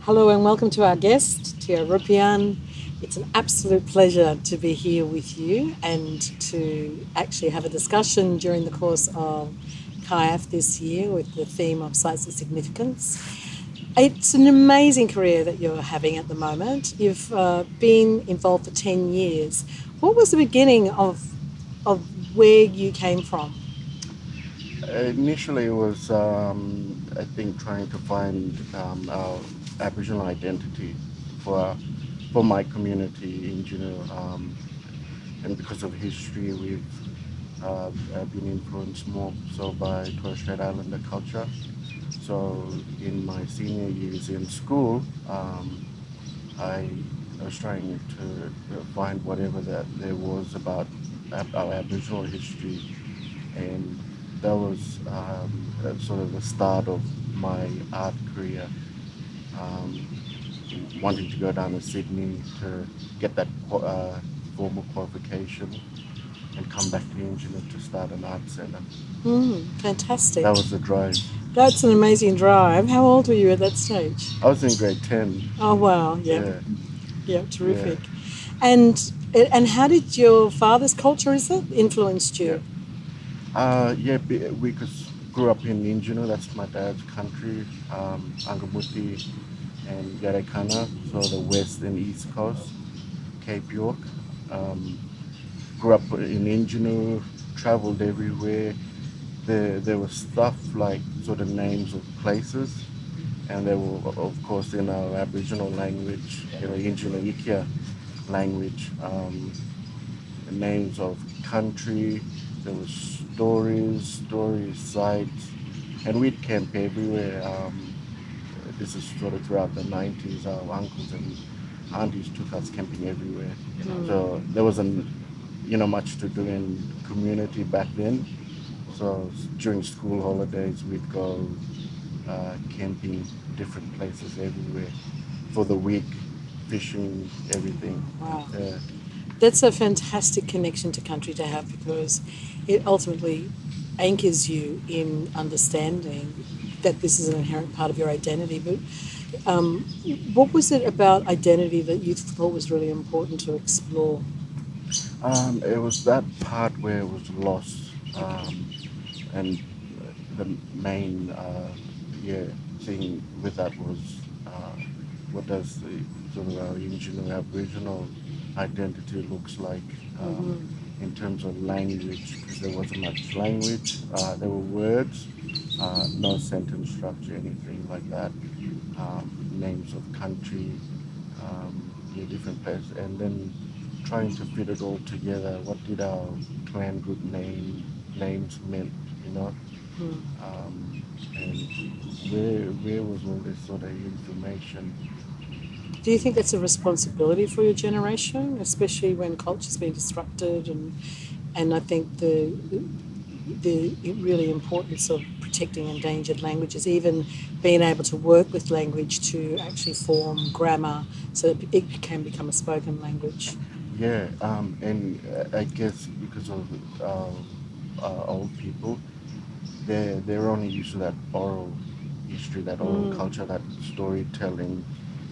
Hello and welcome to our guest, Teho Ropeyarn. It's an absolute pleasure to be here with you and to actually have a discussion during the course of CIAF this year with the theme of sites of significance. It's an amazing career that you're having at the moment. You've been involved for 10 years. What was the beginning of where you came from? Initially, it was, I think, trying to find our Aboriginal identity for for my community in Injinoo. And because of history, we've been influenced more so by Torres Strait Islander culture. So in my senior years in school, I, I was trying to find whatever that there was about our Aboriginal history, and that was sort of the start of my art career. Um, Wanting to go down to Sydney to get that formal qualification and come back to Injinoo to start an art centre. Fantastic. That was the drive. That's an amazing drive. How old were you at that stage? I was in grade 10. Oh wow, yeah, Yeah, yeah, yeah, terrific. And and how did your father's culture is it influenced yeah. you? Yeah, we grew up in Injinoo, that's my dad's country, Angamuti and Yarekana, so the west and east coast, Cape York. Um, Grew up in Injinoo, traveled everywhere. There was stuff like sort of names of places, and they were, of course, in our Aboriginal language, Injinoo Ikia language, names of country. There was stories, sites, and we'd camp everywhere. This is sort of throughout the 90s. Our uncles and aunties took us camping everywhere. So there wasn't, much to do in community back then. So during school holidays, we'd go camping different places everywhere for the week, fishing, everything. Wow, Yeah, that's a fantastic connection to country to have because it ultimately anchors you in understanding that this is an inherent part of your identity. But um, what was it about identity that you thought was really important to explore? it was that part where it was lost, Okay. and the main yeah thing with that was what does the sort of our original Aboriginal identity looks like in terms of language, because there wasn't much language. There were words, no sentence structure, anything like that. Names of country, yeah, different places, and then trying to fit it all together. What did our clan group names meant, you know? Um, and where was all this sort of information? Do you think that's a responsibility for your generation, especially when culture's been disrupted and I think the really importance of protecting endangered languages, even being able to work with language to actually form grammar so that it can become a spoken language. Yeah, and I guess because of old people, they're only used to that oral history, that oral culture, that storytelling,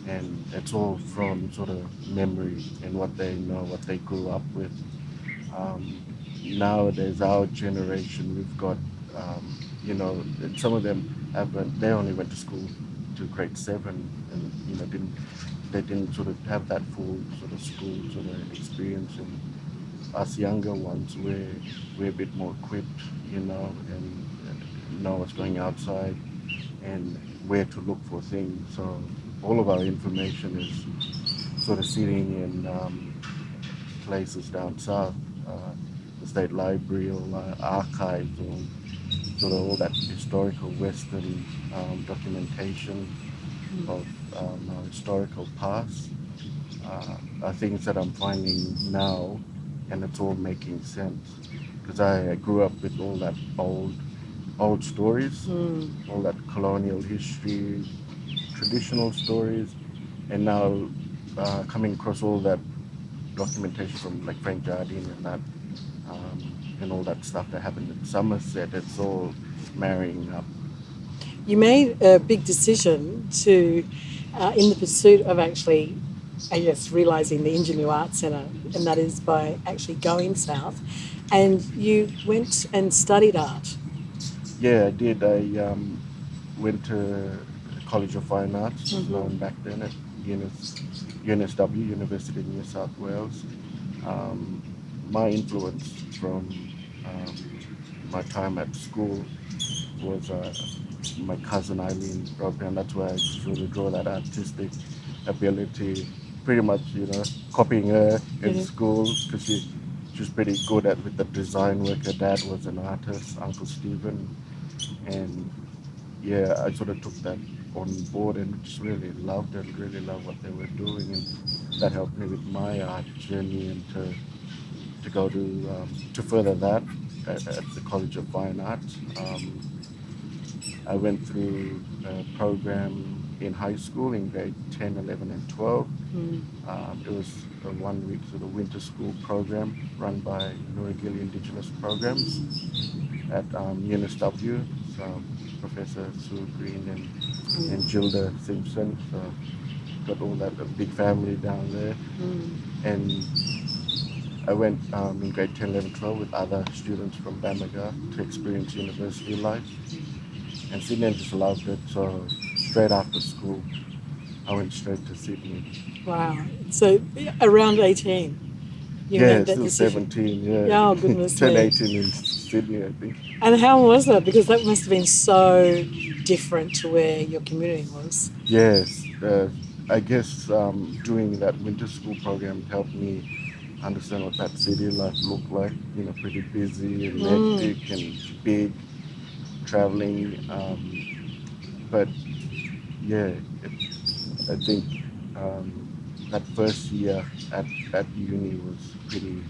and it's all from sort of memory and what they know, what they grew up with. Nowadays, our generation, we've got, and some of them haven't. They only went to school to grade 7, and didn't they didn't sort of have that full sort of school sort of experience. And us younger ones, we're a bit more equipped, and know what's going outside and where to look for things. So all of our information is sort of sitting in places down south, the state library or archives, or sort of all that historical Western documentation of our historical past, are things that I'm finding now, and it's all making sense because I grew up with all that old stories, all that colonial history, traditional stories, and now coming across all that documentation from like Frank Jardine and that, and all that stuff that happened in Somerset. It's all marrying up. You made a big decision to in the pursuit of actually, I guess, realising the Injinoo Art Centre, and that is by actually going south. And you went and studied art. Yeah, I did. I went to College of Fine Arts, it was known back then at UNSW, University of New South Wales. Um, my influence from my time at school was my cousin Eileen Ropeyarn. That's where I sort of draw that artistic ability, pretty much, copying her in Mhm. school because she was pretty good at with the design work. Her dad was an artist, Uncle Stephen, and yeah, I sort of took that on board and just really loved it, really loved what they were doing, and that helped me with my art journey and to go to further that at the College of Fine Arts. I went through a program in high school in grade 10, 11, and 12. It was a 1 week sort of winter school program run by Nuragili Indigenous Programs at UNSW. So Professor Sue Green and Gilda Simpson. So got all that a big family down there. And I went in grade 10, 11, 12 with other students from Bamaga to experience university life. And Sydney, I just loved it. So straight after school, I went straight to Sydney. Wow. So around 18, you Yeah, made that still decision. 17, yeah. Oh, goodness Turned me. 18 in Sydney, I think. And how was that? Because that must have been so different to where your community was. Yes, I guess doing that winter school program helped me understand what that city life looked like. Pretty busy and hectic and big, traveling. But yeah, I think that first year at uni was pretty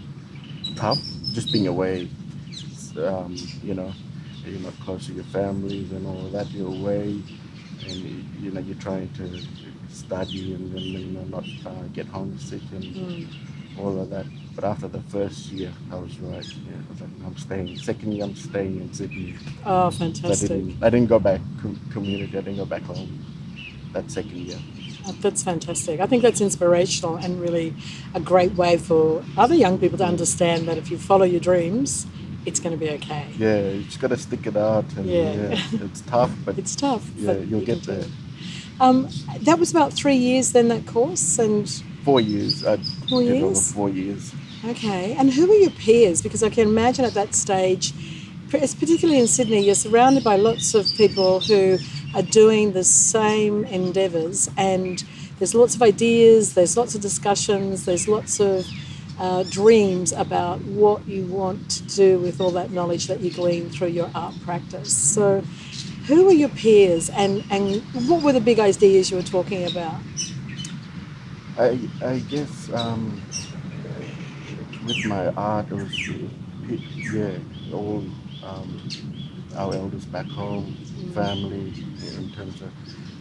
tough. Just being away, um, you know, you're not close to your families and all of that. You're away, and you're trying to study and then not get homesick and all of that. But after the first year, I was right. Yeah, I was like, I'm staying. Second year, I'm staying in Sydney. Oh, So fantastic. I didn't go back community. I didn't go back home that second year. That's fantastic. I think that's inspirational and really a great way for other young people to understand that if you follow your dreams, it's going to be okay. Yeah, you just gotta stick it out, and Yeah. yeah, it's tough, but It's tough, yeah, but you'll you can get do there. it. That was about 3 years then, that course, and 4 years. I 4 did over years? 4 years. Okay. And who were your peers? Because I can imagine at that stage, particularly in Sydney, you're surrounded by lots of people who are doing the same endeavours, and there's lots of ideas, there's lots of discussions, there's lots of dreams about what you want to do with all that knowledge that you glean through your art practice. So, who were your peers, and what were the big ideas you were talking about? I guess with my art, yeah, all um, our elders back home, family, in terms of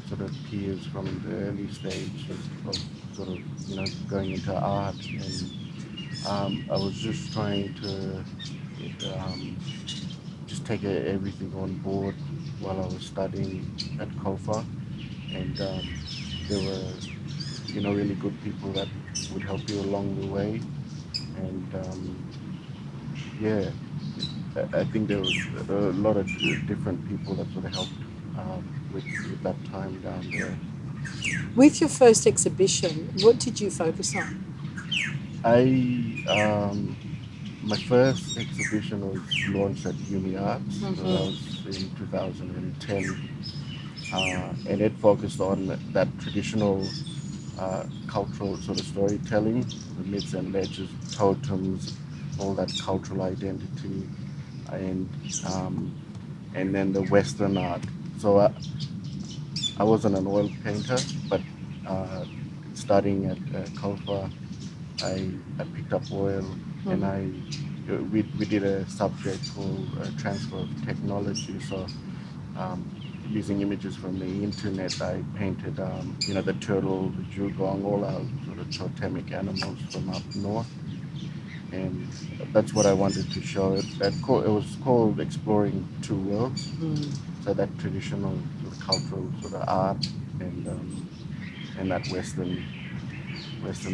sort of peers from the early stage of sort of going into art, and I was just trying to just take everything on board while I was studying at COFA, and there were really good people that would help you along the way, and yeah, I think there was a lot of different people that sort of helped with that time down there. With your first exhibition, what did you focus on? I My first exhibition was launched at Uni Arts, so that was in 2010, and it focused on that traditional cultural sort of storytelling, the myths and legends, totems, all that cultural identity, and um, and then the Western art. So I wasn't an oil painter, but uh, studying at COFA, I picked up oil, and we did a subject called transfer of technology. So using images from the internet, I painted the turtle, the dugong, all our sort of totemic animals from up north, and that's what I wanted to show. It was called Exploring Two Worlds. So that traditional sort of cultural sort of art and and that Western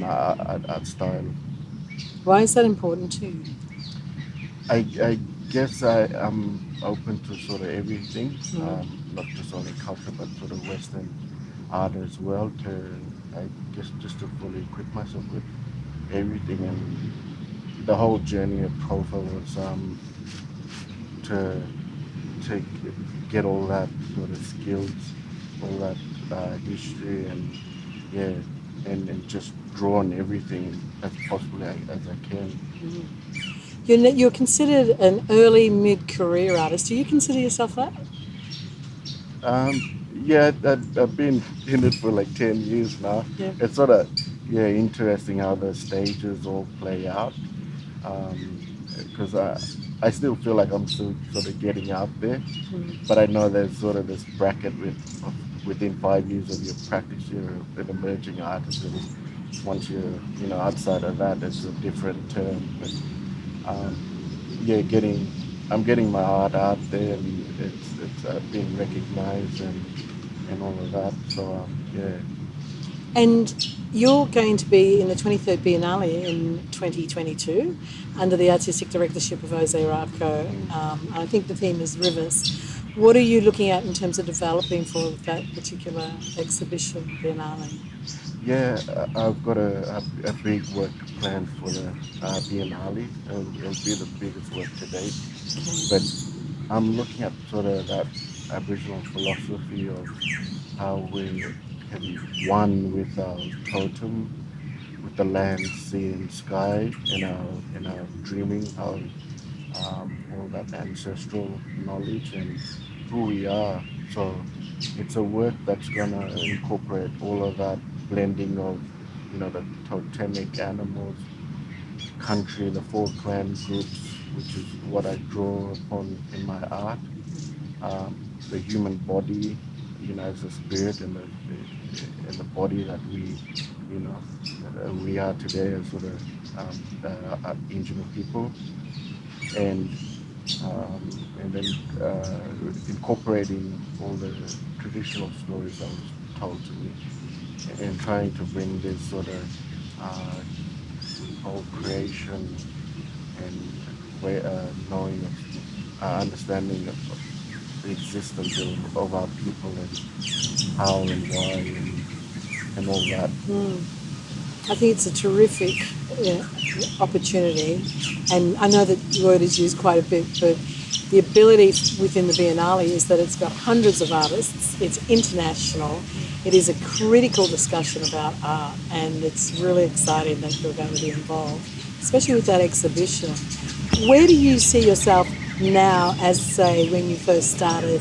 art style. Why is that important to you? I guess I am open to sort of everything, Mm. not just only culture, but sort of Western art as well. I guess just to fully equip myself with everything, and the whole journey of Kofa was to get all that sort of skills, all that history, and yeah, and just draw on everything as possibly as I can. You're considered an early mid-career artist. Do you consider yourself that? Yeah, I've been in it for like 10 years now. Yeah. It's sort of yeah interesting how the stages all play out. Because I still feel like I'm still sort of getting out there, but I know there's sort of this bracket within 5 years of your practice, you're an emerging artist, and once you're outside of that, it's a different term. But um, yeah, I'm getting my art out there, and it's being recognized and all of that. So yeah, And you're going to be in the 23rd Biennale in 2022 under the artistic directorship of Jose Arco. mm, I think the theme is rivers. What are you looking at in terms of developing for that particular exhibition, Biennale? yeah. I've got a big work planned for the Biennale. It'll be the biggest work to date, but I'm looking at sort of that Aboriginal philosophy of how we can one with our totem, with the land, sea, and sky, in our dreaming, our all that ancestral knowledge and who we are. So it's a work that's gonna incorporate all of that blending of the totemic animals, country, the four clan groups, which is what I draw upon in my art, the human body, as a spirit, and the body that we are today as sort of Injinoo people, and and then incorporating all the traditional stories that was told to me, and trying to bring this sort of uh, whole creation and way knowing of understanding of the existence of our people and how and why and all that. I think it's a terrific opportunity, and I know that the word is used quite a bit, but the ability within the Biennale is that it's got hundreds of artists, it's international, it is a critical discussion about art, and it's really exciting that you're going to be involved, especially with that exhibition. Where do you see yourself now as, say, when you first started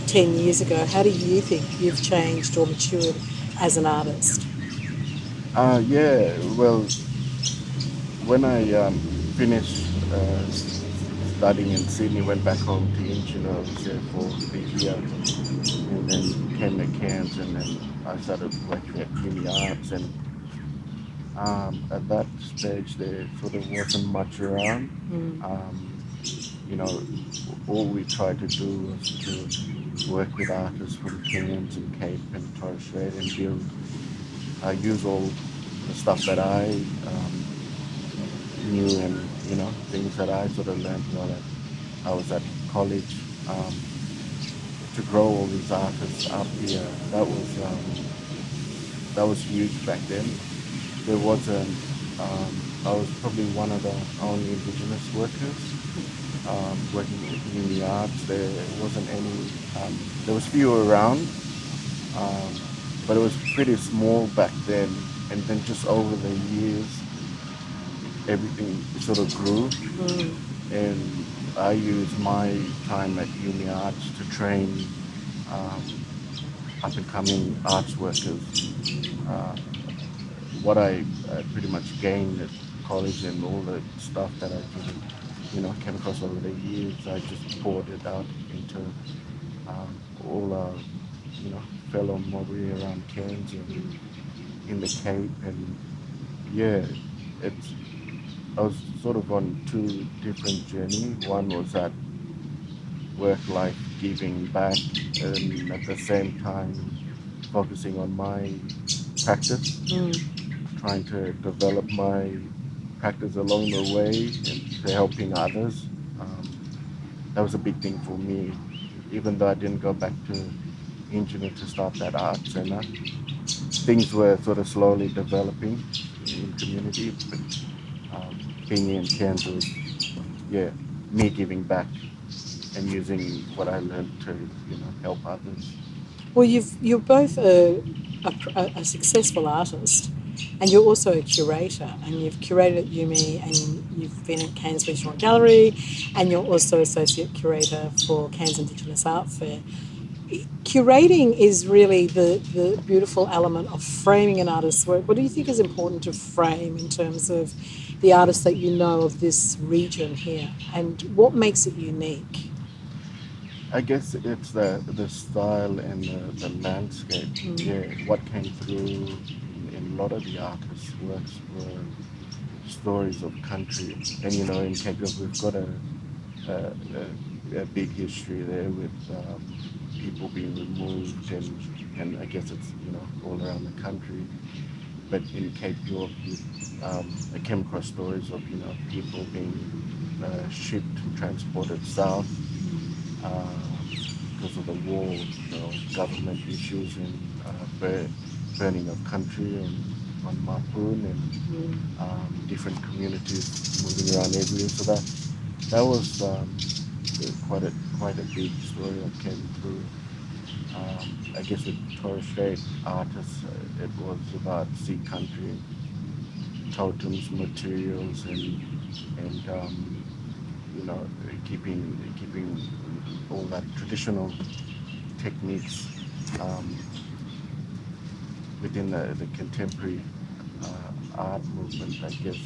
10 years ago? How do you think you've changed or matured as an artist? Yeah, well, when I finished studying in Sydney, went back home to Injinoo. I was there for a year, and then came to Cairns, and then I started working at Uni Arts. And at that stage, there sort of wasn't much around. Um, you know, all we tried to do was to work with artists from Cairns and Cape and Torres Strait and build, use all the stuff that I knew, and things that I sort of learned while I was at college, to grow all these artists up here. That was huge back then. There wasn't. I was probably one of the only Indigenous workers working in the arts. There wasn't any. There was few around, um, but it was pretty small back then. And then just over the years, everything sort of grew, and I used my time at Uni Arts to train up and coming arts workers. Uh, what I pretty much gained at college and all the stuff that I sort of came across over the years, I just poured it out into all our fellow Maori around Cairns and in the Cape. And yeah, it's I was sort of on two different journey. One was that work life giving back, and at the same time focusing on my practice, trying to develop my practice along the way and to helping others. That was a big thing for me. Even though I didn't go back to Injinoo to start that art center, things were sort of slowly developing in community. But being in Cairns was, yeah, me giving back and using what I learned to, help others. Well, you're both a successful artist, and you're also a curator, and you've curated at UMI, and you've been at Cairns Regional Gallery, and you're also associate curator for Cairns Indigenous Art Fair. Curating is really the beautiful element of framing an artist's work. What do you think is important to frame in terms of the artists that you know of this region here, and what makes it unique? I guess it's the style and the landscape. Yeah, what came through in a lot of the artists' works were stories of country. And in Cape we've got a, a big history there with people being removed, and I guess it's all around the country. But in Cape York, I came across stories of people being shipped and transported south because of the war, government issues and burning of country and on Mapoon and different communities moving around everywhere. So that was quite a big story that came through. I guess with Torres Strait artists, it was about sea country, totems, materials, and keeping all that traditional techniques um, within the contemporary art movement. I guess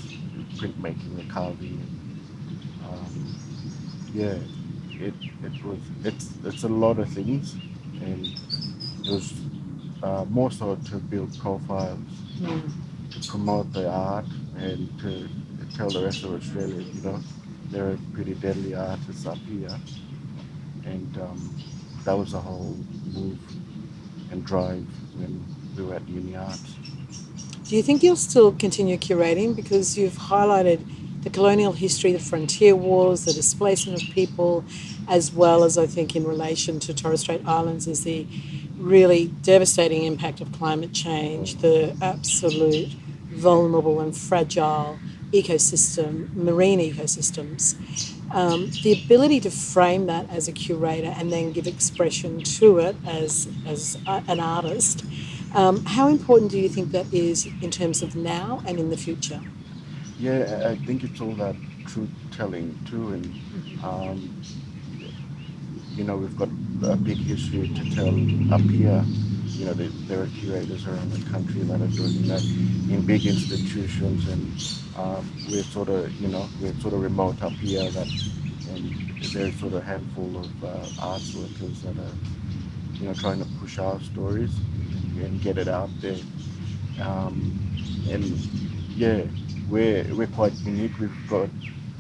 printmaking, the carving. Um, yeah, it's a lot of things, and it was more so to build profiles, to promote the art, and to tell the rest of Australia, there are pretty deadly artists up here, and that was the whole move and drive when we were at Uni Arts. Do you think you'll still continue curating because you've highlighted the colonial history, the frontier wars, the displacement of people, as well as I think in relation to Torres Strait Islands is the really devastating impact of climate change, the absolute vulnerable and fragile ecosystem, marine ecosystems. The ability to frame that as a curator and then give expression to it as an artist, how important do you think that is in terms of now and in the future? Yeah, I think it's all that truth telling too, and we've got a big history to tell up here. There are curators around the country that are doing that in big institutions, and we're sort of remote up here. And there's sort of a handful of arts workers that are trying to push our stories and get it out there. Um, and yeah, we're quite unique. We've got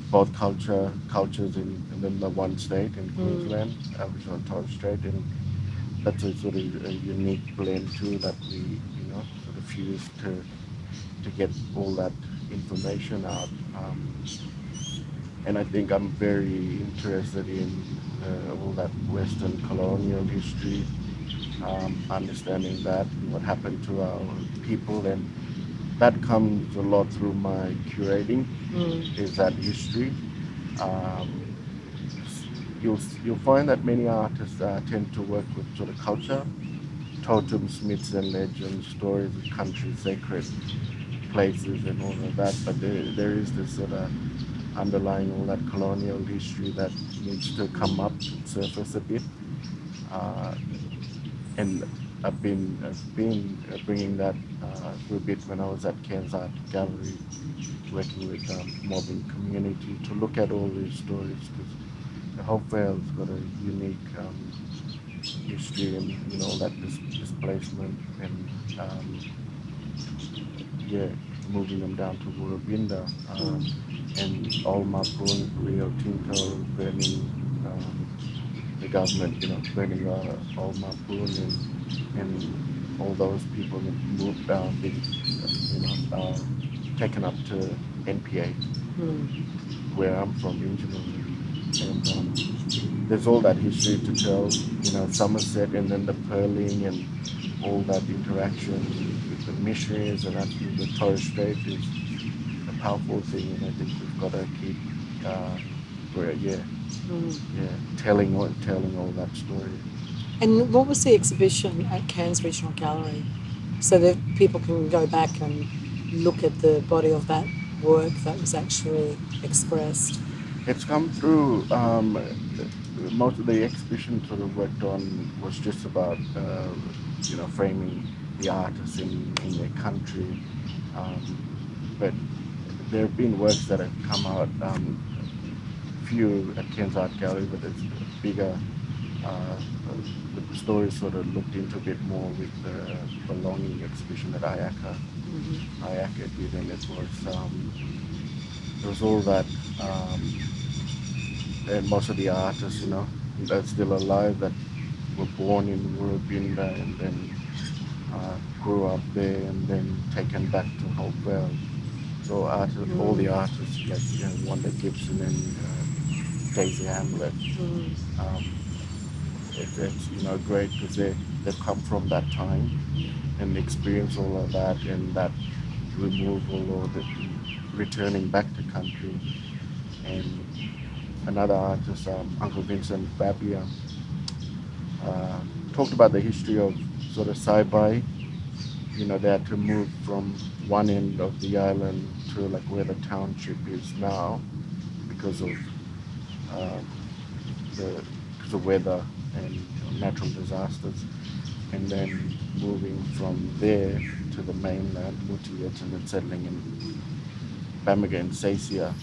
both cultures in the one state in Queensland, Aboriginal and Torres Strait, and that's a sort of a unique blend too that we sort of fuse to get all that information out. And I think I'm very interested in all that Western colonial history, understanding that and what happened to our people, and that comes a lot through my curating. Is that history? Um, you'll find that many artists tend to work with sort of culture, totems, myths, and legends, stories of country, sacred places, and all of that. But there is this sort of underlying all that colonial history that needs to come up and surface a bit. Uh, and I've been bringing that through a bit when I was at Cairns Art Gallery, working with mobbing community to look at all these stories, because the whole Vale's got a unique history, and all that displacement, and yeah, moving them down to Woorabinda, and all Mapun, Rio Tinto burning, the government, burning all Mapun, and all those people moved, been, taken up to NPA, where I'm from, Injinoo, and there's all that history to tell. Somerset, and then the pearling and all that interaction with the missionaries and actually the Torres Strait is a powerful thing, and I think we've got to keep, telling all that story. And what was the exhibition at Cairns Regional Gallery, so that people can go back and look at the body of that work that was actually expressed? It's come through. Most of the exhibition sort of worked on was just about framing the artists in their country, but there have been works that have come out. Few at Cairns Art Gallery, but it's bigger. The story sort of looked into a bit more with the belonging exhibition at IACA. IACA did, and it was all that, and most of the artists, that's still alive, that were born in Woorabinda and then grew up there and then taken back to Hopewell. So all the artists like Wanda Gibson and Daisy Hamlet. It's great because they've come from that time and experienced all of that, and that removal or the returning back to country. And another artist, Uncle Vincent Babia, talked about the history of sort of Saibai. They had to move from one end of the island to like where the township is now because of the weather and natural disasters, and then moving from there to the mainland, Mutiet, and then settling in Bamaga and Saisia.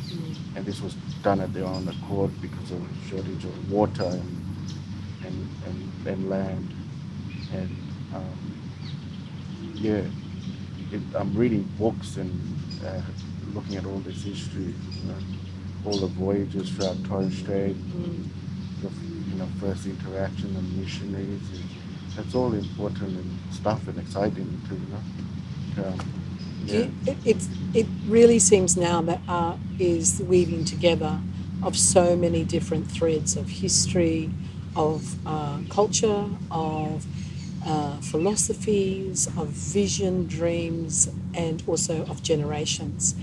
And this was done at their own accord because of shortage of water and land. And I'm reading books and looking at all this history, all the voyages throughout Torres Strait, the first interaction and missionaries. That's all important and stuff and exciting too. It really seems now that art is weaving together of so many different threads of history, of culture, of philosophies, of vision, dreams, and also of generations.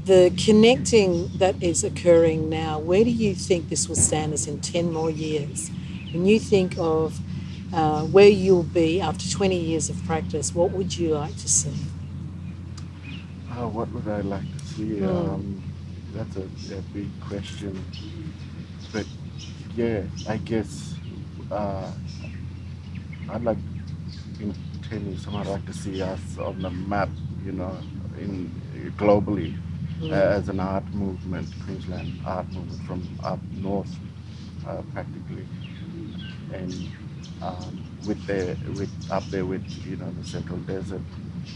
The connecting that is occurring now, where do you think this will stand us in 10 more years? When you think of where you'll be after 20 years of practice, what would you like to see? What would I like to see? That's a big question. But I guess I'd like in 10 years, I'd like to see us on the map, in globally as an art movement, Queensland art movement from up north, practically, and with up there with the Central Desert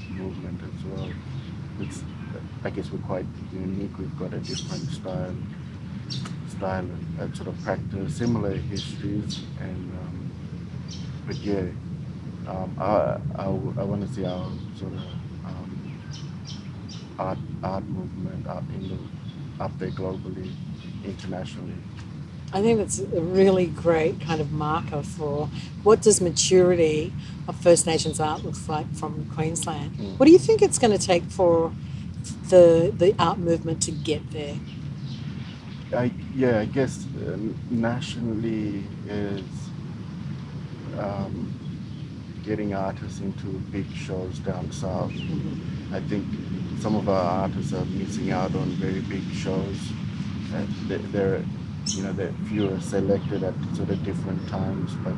movement as well. It's, I guess we're quite unique. We've got a different style and sort of practice, similar histories, and but I want to see our sort of art movement up there globally, internationally. I think that's a really great kind of marker for what does maturity of First Nations art looks like from Queensland. What do you think it's going to take for the art movement to get there? I guess nationally is getting artists into big shows down south. I think some of our artists are missing out on very big shows. They're fewer selected at sort of different times, but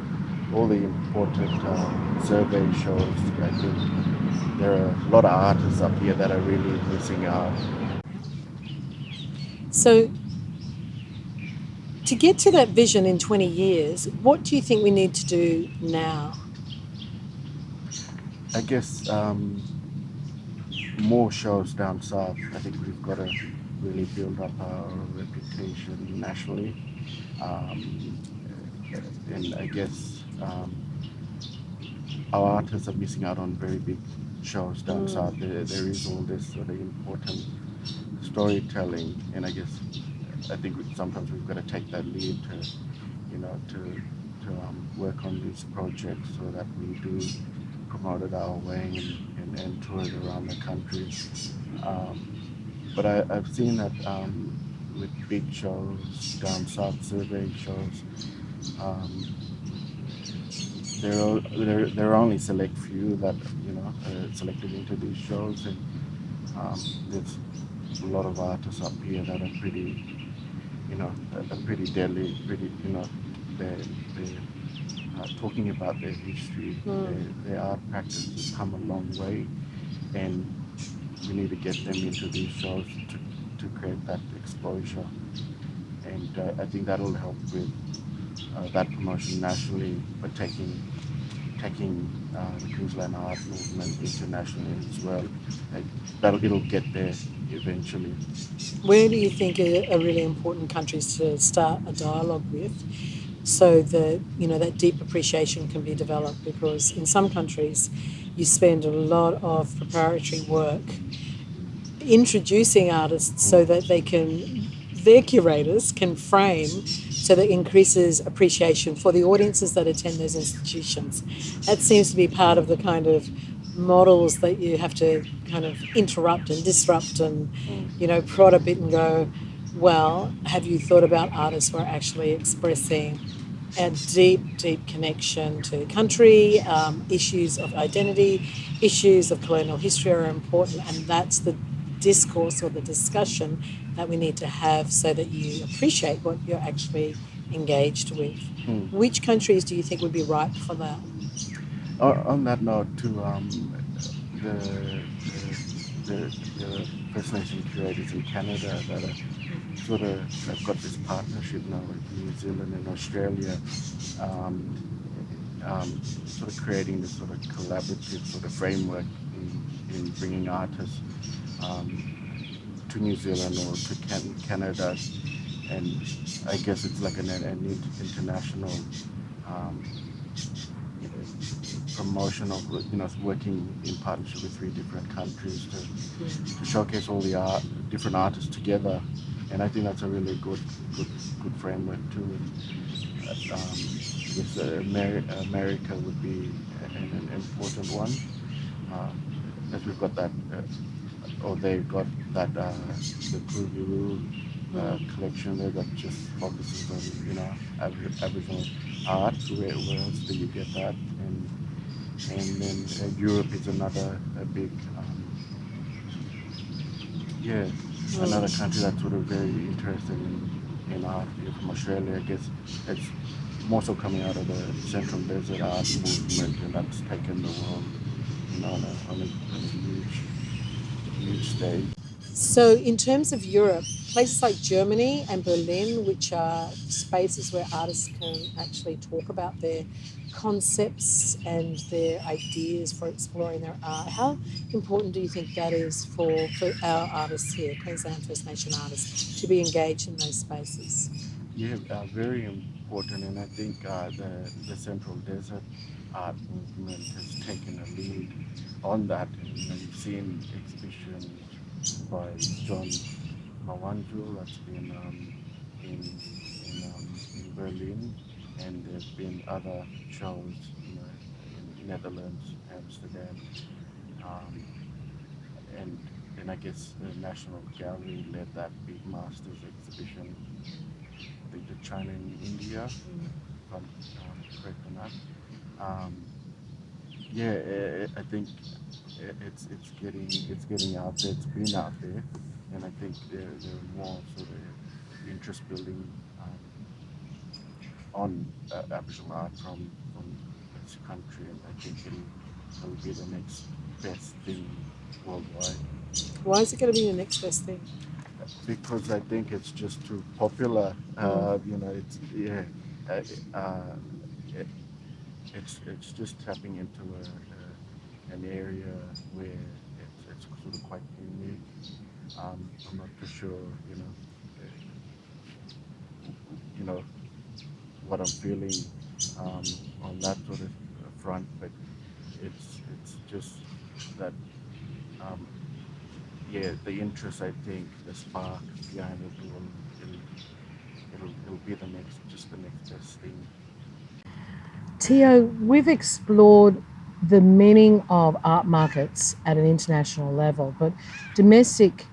all the important survey shows, I think there are a lot of artists up here that are really missing out. So, to get to that vision in 20 years, what do you think we need to do now? I guess more shows down south. I think we've got to really build up our reputation nationally, and I guess our artists are missing out on very big shows down south. There is all this sort of important storytelling, and I think sometimes we've got to take that lead to, work on these projects so that we do promote it our way and tour it around the country. But I've seen that with big shows down south, survey shows, um, there are only select few that are selected into these shows, and there's a lot of artists up here that are pretty, are pretty deadly, pretty, they're talking about their history, their art practice has come a long way, and we need to get them into these shows to create that exposure. And I think that'll help with that promotion nationally, but taking the Queensland art movement internationally as well. It'll get there eventually. Where do you think are really important countries to start a dialogue with, so that that deep appreciation can be developed? Because in some countries, you spend a lot of preparatory work introducing artists so that their curators can frame, so that increases appreciation for the audiences that attend those institutions. That seems to be part of the kind of models that you have to kind of interrupt and disrupt and prod a bit and go, well, have you thought about artists who are actually expressing a deep, deep connection to country, issues of identity, issues of colonial history are important, and that's the discourse or the discussion that we need to have so that you appreciate what you're actually engaged with. Which countries do you think would be ripe for that? On that note, too, the, the First Nation curators in Canada that are sort of have got this partnership now with New Zealand and Australia, um, sort of creating this sort of collaborative sort of framework in bringing artists to New Zealand or to Canada, and I guess it's like an international um, promotion of working in partnership with three different countries to showcase all the different artists together, and I think that's a really good framework too. Yes, America would be an important one, as we've got that, or they've got that the Kuru collection there that just focuses on Aboriginal art. Where else do you get that? And then Europe is another big yeah, another country that's sort of very interested in art. From Australia, I guess it's more so coming out of the Central Desert art movement, and that's taken the world on a huge stage. So, in terms of Europe, places like Germany and Berlin, which are spaces where artists can actually talk about their concepts and their ideas for exploring their art, how important do you think that is for our artists here, Queensland First Nation artists, to be engaged in those spaces? Yeah, very important, and I think the Central Desert art movement has taken a lead on that. And, you've seen exhibitions by John Mawanju that's been in Berlin, and there've been other shows, in Netherlands, Amsterdam, um, and I guess the National Gallery led that big masters exhibition. They did China and India, if I'm correct on that. Um, yeah, I think it's getting out there. It's been out there, and I think there are more sort of interest building on Aboriginal art from this country, and I think it'll be the next best thing worldwide. Why is it going to be the next best thing? Because I think it's just too popular. It's yeah, uh, it, it's just tapping into an area where it's sort of quite unique. I'm not too sure, uh, you know what I'm feeling on that sort of front, but it's just that um, yeah, the interest, I think, the spark behind it it'll be the next best thing. Teo, we've explored the meaning of art markets at an international level, but domestic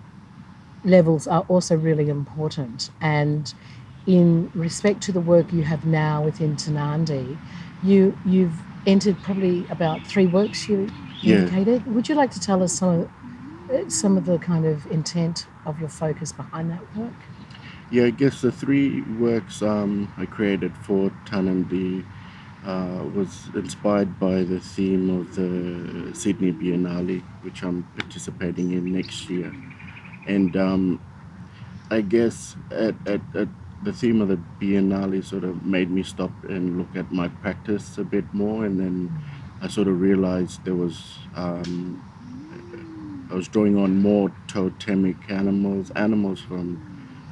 levels are also really important. And in respect to the work you have now within Tanandi, you've entered probably about 3 works you indicated. Would you like to tell us some of the kind of intent of your focus behind that work? Yeah, I guess the 3 works I created for Tanandi was inspired by the theme of the Sydney Biennale, which I'm participating in next year. And I guess at the theme of the Biennale sort of made me stop and look at my practice a bit more, and then I sort of realized I was drawing on more totemic animals from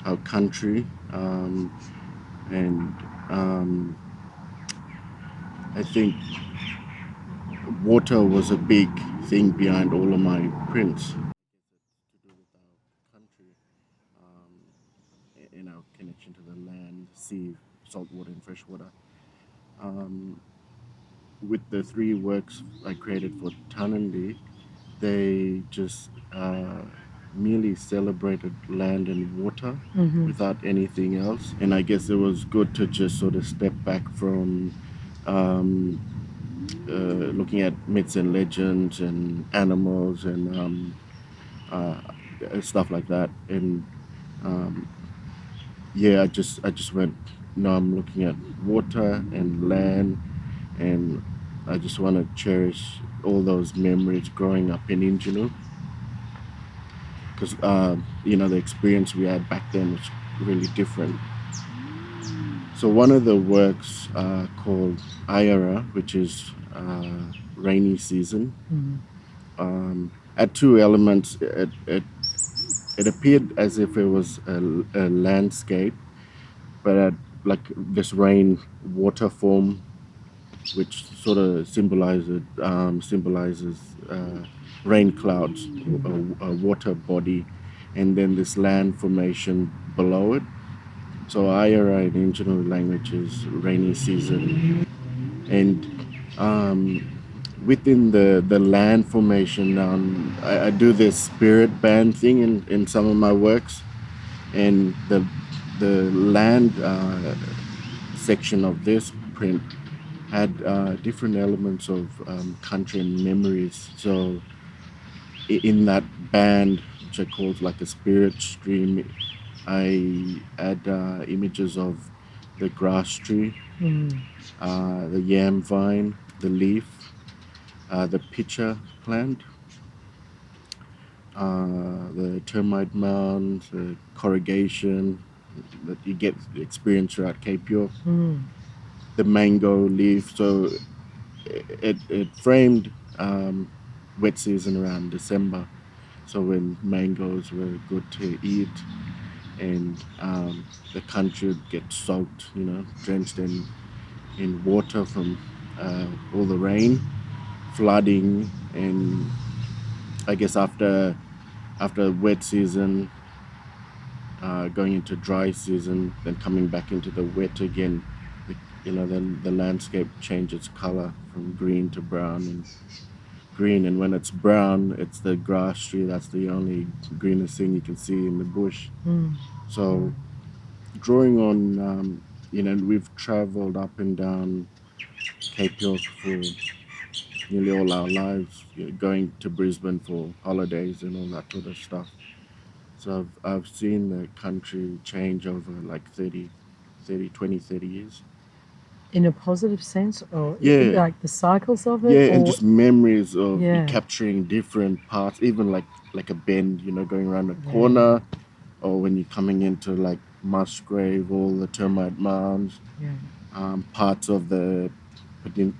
our country, and I think water was a big thing behind all of my prints. To do with our country, in our connection to the land, sea, salt water, and fresh water. With the 3 works I created for Tanandi, they just merely celebrated land and water without anything else. And I guess it was good to just sort of step back from looking at myths and legends and animals and stuff like that. And yeah, I just went. No, I'm looking at water and land, and I just want to cherish all those memories growing up in Injinoo, because the experience we had back then was really different. So one of the works called Ayara, which is rainy season, had 2 elements. It appeared as if it was a landscape, but had like this rain water form, which sort of symbolizes rain clouds, a water body, and then this land formation below it. So Ayara in Injinoo language is rainy season, and within the land formation, I do this spirit band thing in some of my works, and the land section of this print had different elements of country and memories. So in that band, which I call like a spirit stream, I add images of the grass tree, the yam vine, the leaf, the pitcher plant, the termite mound, the corrugation that you get experience throughout Cape York, the mango leaf. So it framed wet season around December, so when mangoes were good to eat, and the country would get soaked, drenched in water from all the rain, flooding, and I guess after wet season, going into dry season, then coming back into the wet again, then the landscape changes color from green to brown and green. And when it's brown, it's the grass tree. That's the only greenest thing you can see in the bush. So drawing on, we've traveled up and down Cape York for nearly all our lives, going to Brisbane for holidays and all that sort of stuff. So I've seen the country change over like 30 years. In a positive sense, or Yeah. like the cycles of it? Yeah, and Or just memories of Yeah. capturing different parts, even like a bend, going around a Yeah. corner, or when you're coming into like Musgrave, all the termite mounds, parts of the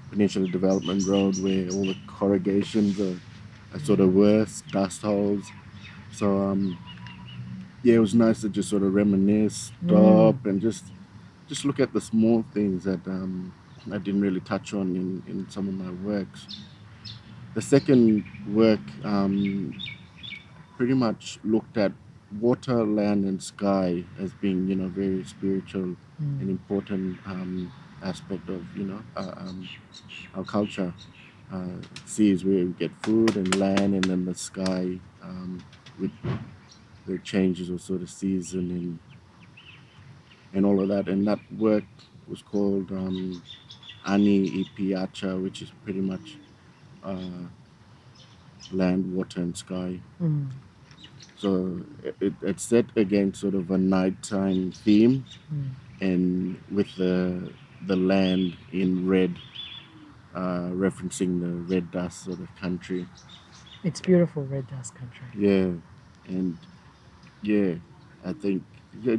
Peninsula Development Road where all the corrugations are sort of worse, dust holes. So yeah, it was nice to just sort of reminisce, stop, and just look at the small things that I didn't really touch on in some of my works. The second work pretty much looked at water, land, and sky as being, very spiritual and important aspect of, our culture. Sea is where we get food, and land, and then the sky with the changes of sort of season and all of that. And that work was called Ani Ipiacha, which is pretty much land, water, and sky. So it's set against sort of a nighttime theme, and with the land in red, referencing the red dust sort of country. It's beautiful, red dust country. Yeah, and yeah, I think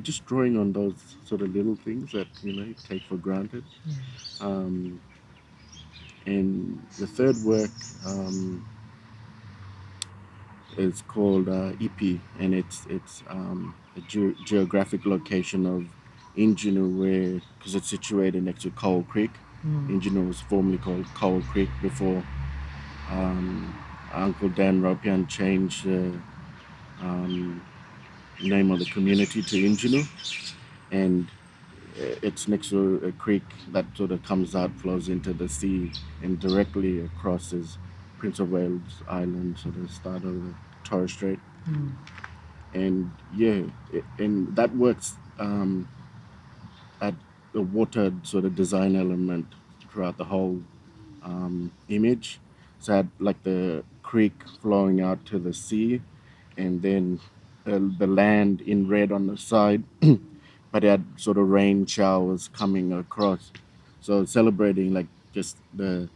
just drawing on those sort of little things that you take for granted. And the third work is called EP, and it's a geographic location of Injinoo, where because it's situated next to Coal Creek. Injinoo was formerly called Coal Creek before Uncle Dan Ropeyarn changed the name of the community to Injinoo, and it's next to a creek that sort of comes out, flows into the sea, and directly across is Prince of Wales Island, sort of start of the Torres Strait. And yeah, and that works at the water sort of design element throughout the whole image. So I had like the creek flowing out to the sea, and then the land in red on the side, but it had sort of rain showers coming across. So celebrating like just the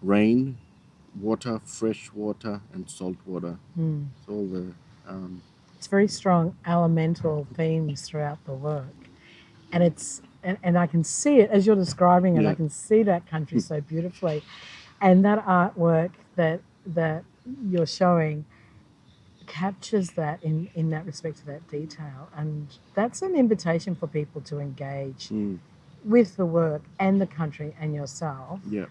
rain, water, fresh water, and salt water. So all the It's very strong elemental themes throughout the work. And and I can see it as you're describing it. I Yeah. can see that country so beautifully, and that artwork that you're showing captures that in that respect to that detail, and that's an invitation for people to engage with the work and the country and yourself. Yeah.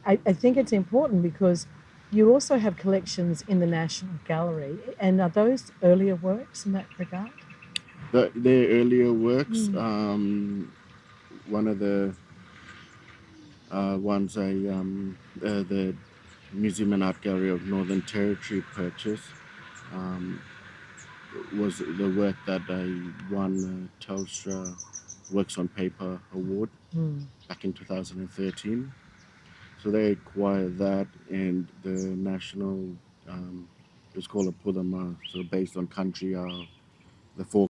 I think it's important because you also have collections in the National Gallery, and are those earlier works in that regard? Their earlier works, one of the ones the Museum and Art Gallery of Northern Territory purchased was the work that I won the Telstra Works on Paper Award back in 2013. So they acquired that, and the national, it was called a Pudama, so based on country, the four